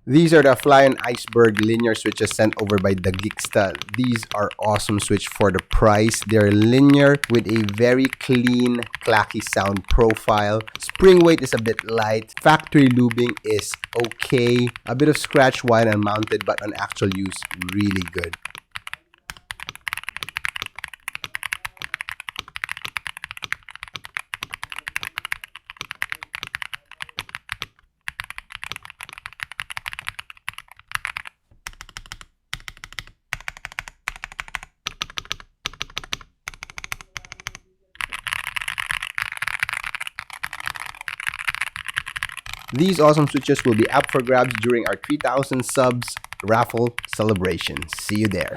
These are the Afflion Iceberg linear switches sent over by the Geeksta. These are awesome switch for the price. They're linear with a very clean, clacky sound profile. Spring weight is a bit light. Factory lubing is okay. A bit of scratch while unmounted, but on actual use, really good. These awesome switches will be up for grabs during our 3,000 subs raffle celebration. See you there.